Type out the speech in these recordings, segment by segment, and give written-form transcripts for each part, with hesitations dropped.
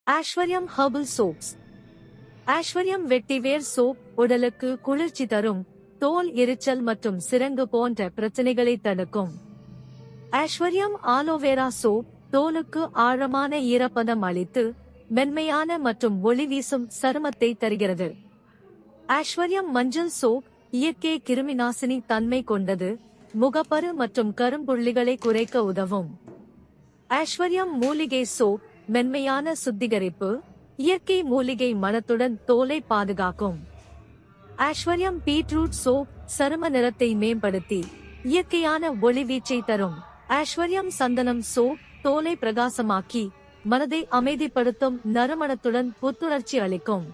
ஆஷ்வர்யம் herbal soaps. ஆஷ்வர்யம் வெட்டிவேர் soap உடலுக்கு குளிர்ச்சி தரும், தோல் எரிச்சல் மற்றும் சிரங்கு போன்ற பிரச்சனைகளை தடுக்கும். ஆஷ்வர்யம் ஆலோவேரா சோப் தோலுக்கு ஆழமான ஈரப்பதம் அளித்து மென்மையான மற்றும் ஒளி வீசும் சருமத்தை தருகிறது. ஆஷ்வர்யம் மஞ்சள் சோப் இயற்கை கிருமிநாசினி தன்மை கொண்டது, முகப்பரு மற்றும் கரும்புள்ளிகளை குறைக்க உதவும். ஆஷ்வர்யம் மூலிகை சோப் மென்மையான சுத்திகரிப்பு, இயற்கை மூலிகை மணத்துடன் தோலை பாதுகாக்கும். ஆஷ்வர்யம் பீட்ரூட் சோப் சரும நிறத்தை மேம்படுத்தி இயற்கையான ஒளிவீச்சை தரும். ஆஷ்வர்யம் சந்தனம் சோப் தோலை பிரகாசமாக்கி மனதை அமைதிப்படுத்தும் நறுமணத்துடன் புத்துணர்ச்சி அளிக்கும்.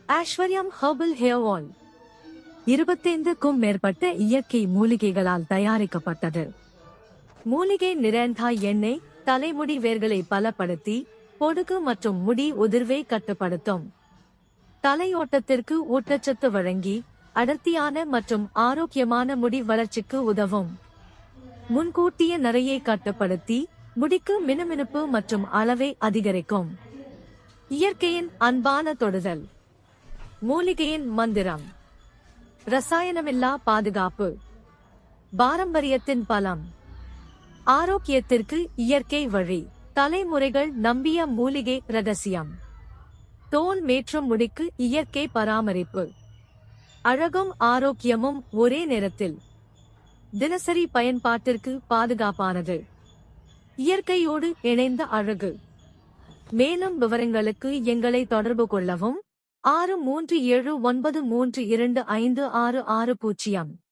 ஆஷ்வர்யம் ஹெர்பல் ஹேர் ஆயில் 25க்கும் மேற்பட்ட இயற்கை மூலிகைகளால் தயாரிக்கப்பட்டது. மூலிகை நிரந்தா எண்ணெய் தலைமுடி வேர்களை பலப்படுத்தி பொடுகு மற்றும் முடி உதிர்வை கட்டுப்படுத்தும். தலையோட்டத்திற்கு ஊட்டச்சத்து வழங்கி அடர்த்தியான மற்றும் ஆரோக்கியமான முடி வளர்ச்சிக்கு உதவும். முன்கூட்டிய நரையை கட்டுப்படுத்தி முடிக்கு மினுமினுப்பு மற்றும் அளவை அதிகரிக்கும். இயற்கையின் அன்பான தொடுதல். மூலிகையின் மந்திரம். ரசாயனமில்லா பாதுகாப்பு. பாரம்பரியத்தின் பலம். ஆரோக்கியத்திற்கு இயற்கை வழி. தலைமுறைகள் நம்பிய மூலிகை ரகசியம். தோல் மேற்றும் முடிக்கு இயற்கை பராமரிப்பு. அழகும் ஆரோக்கியமும் ஒரே நேரத்தில். தினசரி பயன்பாட்டிற்கு பாதுகாப்பானது. இயற்கையோடு இணைந்த அழகு. மேலும் விவரங்களுக்கு எங்களை தொடர்பு கொள்ளவும். 6379325660